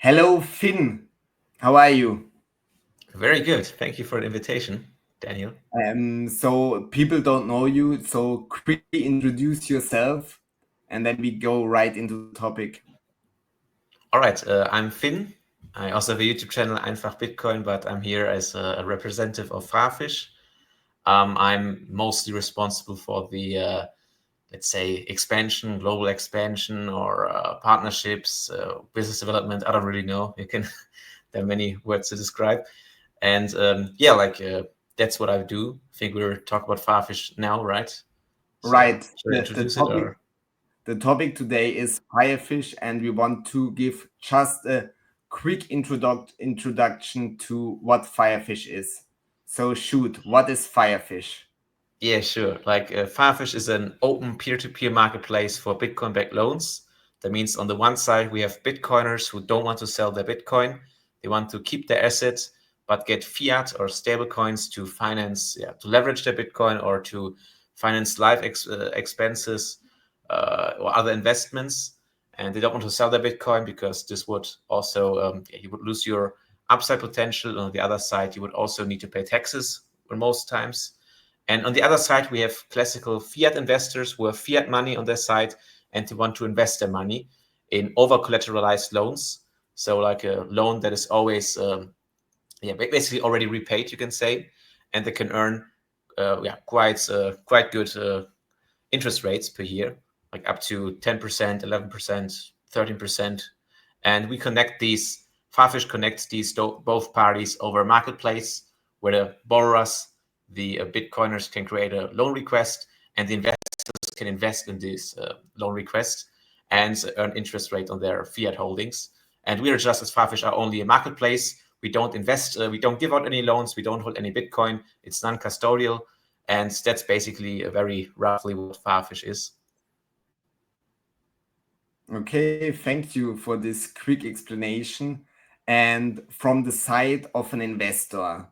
Hello, Finn. How are you? Very good. Thank you for the invitation, Daniel. So people don't know you, so quickly introduce yourself, and then we go right into the topic. All right, I'm Finn. I also have a YouTube channel, Einfach Bitcoin, but I'm here as a representative of Firefish. I'm mostly responsible for the, let's say, expansion, global expansion, or partnerships, business development. I don't really know. There are many words to describe. And that's what I do. I think we're talking about Firefish now, right? So Right. should I introduce it or? The topic today is Firefish, and we want to give just a quick introduction to what Firefish is. So shoot, what is Firefish? Yeah, sure. Firefish is an open peer-to-peer marketplace for Bitcoin-backed loans. That means on the one side, we have Bitcoiners who don't want to sell their Bitcoin. They want to keep their assets, but get fiat or stable coins to finance, to leverage their Bitcoin or to finance expenses or other investments. And they don't want to sell their Bitcoin because this would also, you would lose your upside potential. And on the other side, you would also need to pay taxes most times. And on the other side, we have classical fiat investors who have fiat money on their side and they want to invest their money in over-collateralized loans. So like a loan that is always, basically already repaid, you can say, and they can earn, quite good interest rates per year, like up to 10%, 11%, 13%. And we connect these, Farfish connects these both parties over a marketplace where the borrowers, the Bitcoiners can create a loan request and the investors can invest in this loan request and earn interest rate on their fiat holdings. And we are just as Farfish are only a marketplace. We don't invest, we don't give out any loans, we don't hold any Bitcoin. It's non-custodial. And that's basically very roughly what Firefish is. Okay, thank you for this quick explanation. And from the side of an investor,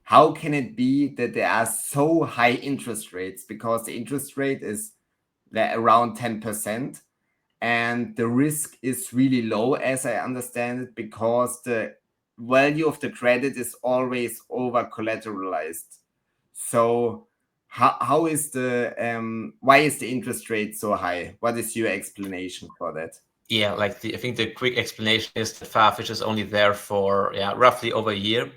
how can it be that there are so high interest rates? Because the interest rate is around 10%, and the risk is really low, as I understand it, because the value of the credit is always over collateralized. So how is the why is the interest rate so high? What is your explanation for that? Yeah, I think the quick explanation is that Firefish is only there for roughly over a year.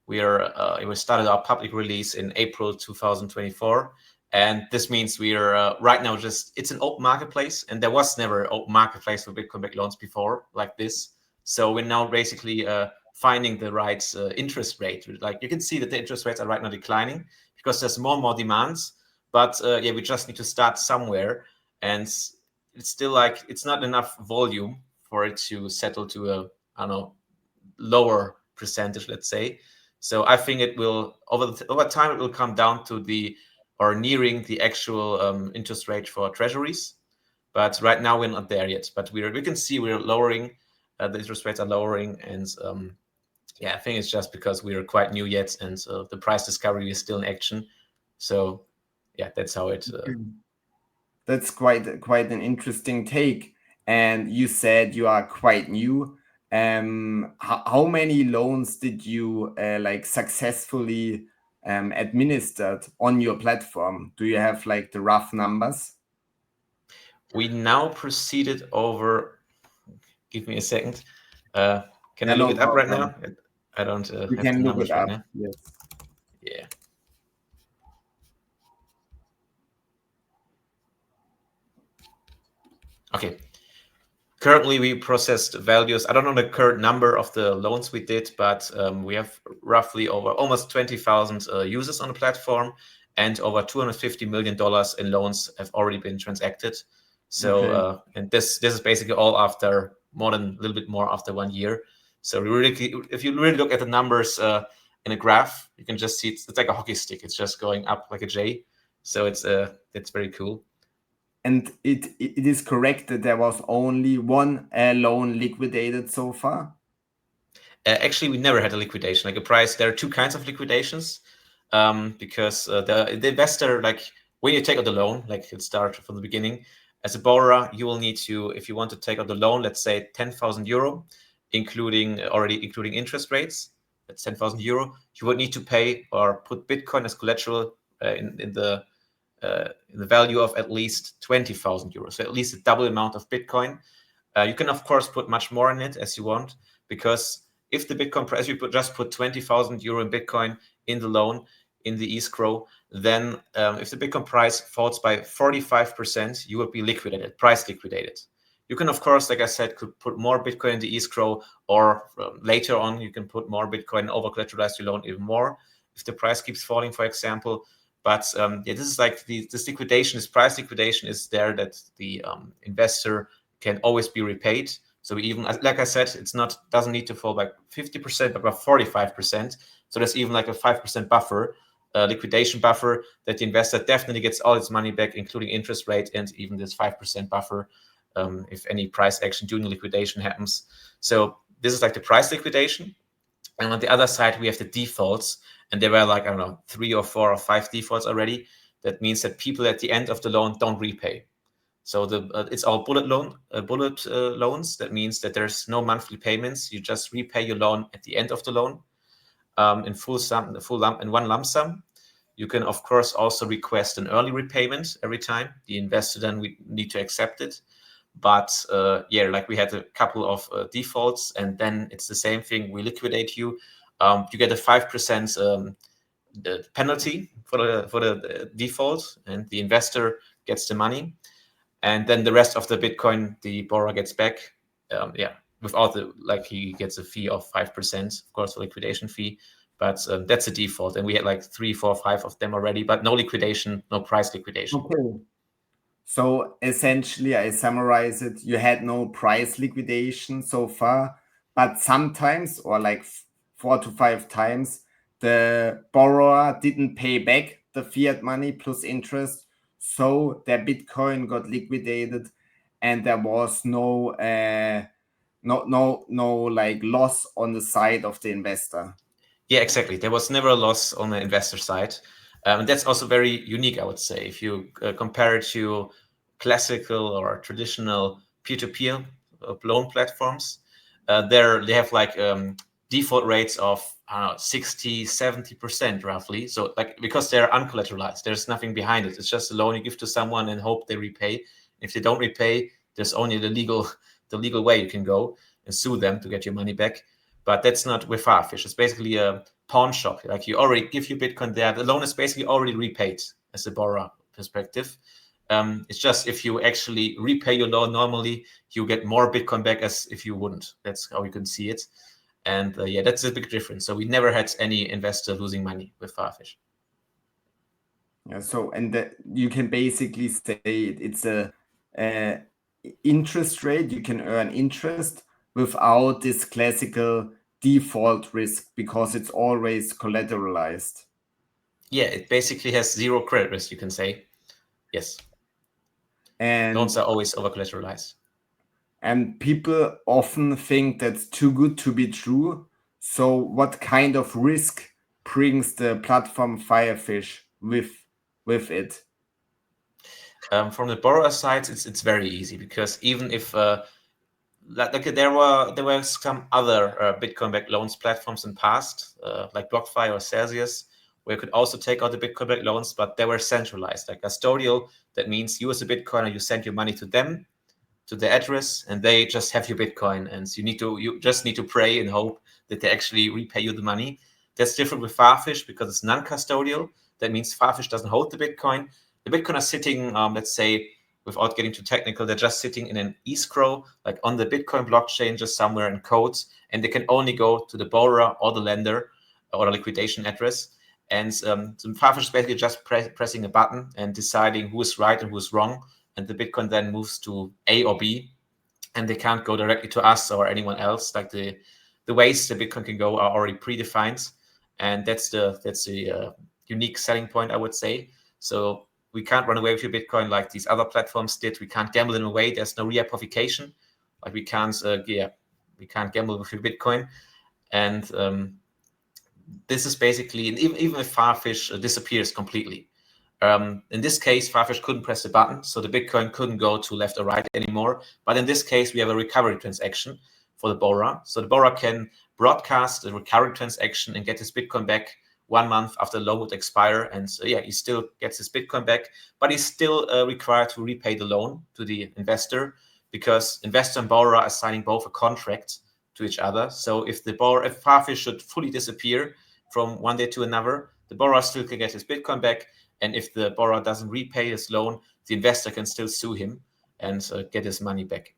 We started our public release in April 2024, and this means we are right now it's an open marketplace, and there was never an open marketplace for Bitcoin-backed loans before like this. So we're now basically finding the right interest rate. Like you can see that the interest rates are right now declining because there's more and more demands. But we just need to start somewhere, and it's still like it's not enough volume for it to settle to a, I don't know, lower percentage, let's say. So I think it will over time it will come down to the or nearing the actual interest rate for treasuries. But right now we're not there yet. But we can see we're lowering, the interest rates are lowering, and I think it's just because we are quite new yet, and the price discovery is still in action. So that's how it. That's quite an interesting take. And you said you are quite new. How many loans did you like successfully administered on your platform? Do you have like the rough numbers? We now proceeded over. Give me a second. Can I Yeah, look no it up right problem. now? I don't You have the can look it numbers right up. now. Yes. Yeah. Okay. Currently, we processed values. I don't know the current number of the loans we did, but we have roughly over almost 20,000 users on the platform, and over $250 million in loans have already been transacted. So, Okay. and this is basically all after a little bit more after 1 year. So if you really look at the numbers in a graph, you can just see it's like a hockey stick. It's just going up like a J. So it's very cool. And it is correct that there was only one loan liquidated so far? Actually, we never had a liquidation. Like a price, there are two kinds of liquidations, because the investor, like when you take out the loan, like it start from the beginning, as a borrower, you will need to, if you want to take out the loan, let's say 10,000 euro, already including interest rates, that's 10,000 euro, you would need to pay or put Bitcoin as collateral in the value of at least 20,000 euros, so at least a double amount of Bitcoin. You can of course put much more in it as you want, because if the Bitcoin price, you just put 20,000 euro in Bitcoin in the loan, in the escrow, then if the Bitcoin price falls by 45%, you would be liquidated, price liquidated. You can, of course, like I said, could put more Bitcoin in the escrow, or later on, you can put more Bitcoin, over collateralize your loan even more if the price keeps falling, for example. But yeah, this is like this liquidation, this price liquidation is there that the investor can always be repaid. So even, like I said, it's not, doesn't need to fall by 50%, but by 45%. So there's even like a 5% buffer, liquidation buffer, that the investor definitely gets all its money back, including interest rate, and even this 5% buffer if any price action during liquidation happens. So this is like the price liquidation. And on the other side, we have the defaults, and there were like, I don't know, 3 or 4 or 5 defaults already. That means that people at the end of the loan don't repay. So it's all bullet loans. That means that there's no monthly payments. You just repay your loan at the end of the loan in one lump sum. You can, of course, also request an early repayment every time. The investor then we need to accept it. But yeah, like we had a couple of defaults, and then it's the same thing. We liquidate you. You get a 5% penalty for the default, and the investor gets the money. And then the rest of the Bitcoin, the borrower gets back. Yeah, without he gets a fee of 5%, of course, a liquidation fee. But that's a default. And we had like 3, 4, 5 of them already, but no liquidation, no price liquidation. Okay. So essentially, I summarize it. You had no price liquidation so far, but sometimes, or like 4 to 5 times, the borrower didn't pay back the fiat money plus interest, so their Bitcoin got liquidated, and there was no like loss on the side of the investor. Yeah, exactly. There was never a loss on the investor side. And that's also very unique, I would say. If you compare it to classical or traditional peer-to-peer loan platforms, they have like default rates of, I don't know, 60, 70% roughly. So like, because they're uncollateralized, there's nothing behind it. It's just a loan you give to someone and hope they repay. If they don't repay, there's only the legal way you can go and sue them to get your money back. But that's not with Firefish. It's basically a pawn shop. Like, you already give your Bitcoin there. The loan is basically already repaid as a borrower perspective. It's just if you actually repay your loan normally, you get more Bitcoin back as if you wouldn't. That's how you can see it. And yeah, that's a big difference. So we never had any investor losing money with Firefish. Yeah, so, and you can basically say it's a interest rate. You can earn interest without this classical default risk, because it's always collateralized. Yeah, it basically has zero credit risk, you can say. Yes. And loans are always over collateralized. And people often think that's too good to be true. So what kind of risk brings the platform Firefish with it? From the borrower side, it's very easy, because even if there were some other Bitcoin-backed loans platforms in past, like BlockFi or Celsius, where you could also take out the Bitcoin-backed loans, but they were centralized, like custodial. That means you as a Bitcoiner, you send your money to them, to the address, and they just have your Bitcoin, and you just need to pray and hope that they actually repay you the money. That's different with Firefish, because it's non-custodial. That means Firefish doesn't hold the Bitcoin. The Bitcoin is sitting, let's say, without getting too technical, they're just sitting in an escrow, like on the Bitcoin blockchain, just somewhere in codes, and they can only go to the borrower or the lender or the liquidation address. And so Firefish is basically just pressing a button and deciding who is right and who is wrong. And the Bitcoin then moves to A or B, and they can't go directly to us or anyone else. Like the ways the Bitcoin can go are already predefined, and that's the unique selling point, I would say. So we can't run away with your Bitcoin like these other platforms did. We can't gamble them away. There's no reapplication. Like we can't gamble with your Bitcoin. And this is basically, even if Firefish disappears completely. In this case, Firefish couldn't press the button, so the Bitcoin couldn't go to left or right anymore. But in this case, we have a recovery transaction, for the borrower. So the borrower can broadcast a recurring transaction and get his Bitcoin back 1 month after the loan would expire. And so, yeah, he still gets his Bitcoin back, but he's still required to repay the loan to the investor, because investor and borrower are signing both a contract to each other. So if Firefish should fully disappear from one day to another, the borrower still can get his Bitcoin back. And if the borrower doesn't repay his loan, the investor can still sue him and get his money back.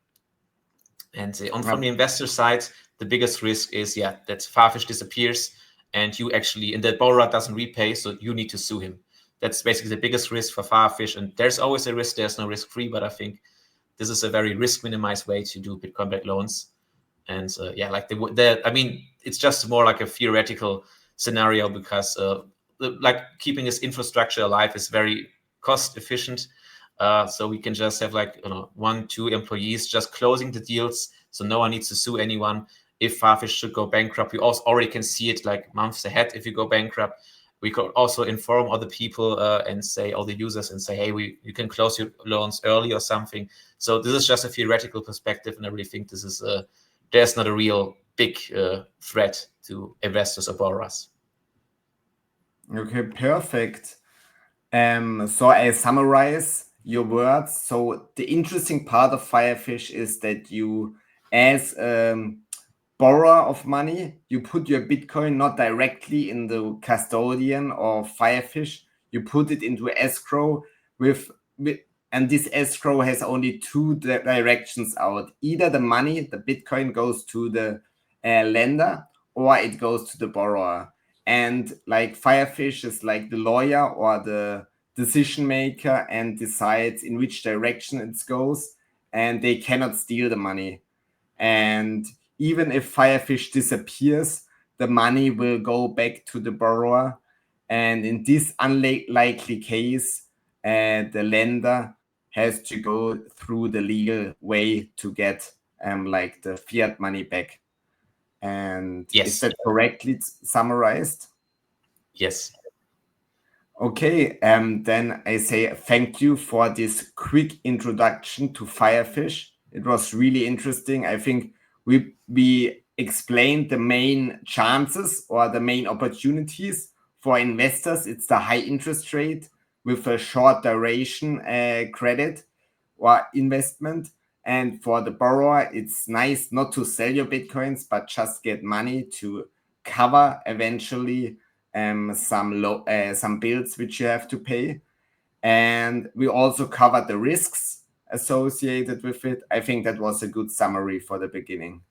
And from the investor side, the biggest risk is, that Firefish disappears and the borrower doesn't repay, so you need to sue him. That's basically the biggest risk for Firefish. And there's always a risk. There's no risk free, but I think this is a very risk minimized way to do Bitcoin backed loans. And it's just more like a theoretical scenario, because keeping this infrastructure alive is very cost efficient. So we can just have 1-2 employees just closing the deals, so no one needs to sue anyone. If Firefish should go bankrupt, we also already can see it months ahead. If you go bankrupt, we could also inform other people and say, all the users, and say, hey, you can close your loans early or something. So this is just a theoretical perspective, and I really think this is there's not a real big threat to investors or borrowers. Okay, perfect. So I summarize your words. So the interesting part of Firefish is that you, as borrower of money, you put your Bitcoin not directly in the custodian or Firefish. You put it into escrow and this escrow has only two directions out. Either the money, the Bitcoin, goes to the lender, or it goes to the borrower. And Firefish is like the lawyer or the decision maker and decides in which direction it goes, and they cannot steal the money. And even if Firefish disappears, the money will go back to the borrower. And in this unlikely case, the lender has to go through the legal way to get the fiat money back. And yes. Is that correctly summarized? Yes. Okay, then I say thank you for this quick introduction to Firefish. It was really interesting. I think we explained the main chances or the main opportunities for investors. It's the high interest rate with a short duration credit or investment. And for the borrower, it's nice not to sell your Bitcoins, but just get money to cover eventually some bills which you have to pay. And we also covered the risks associated with it. I think that was a good summary for the beginning.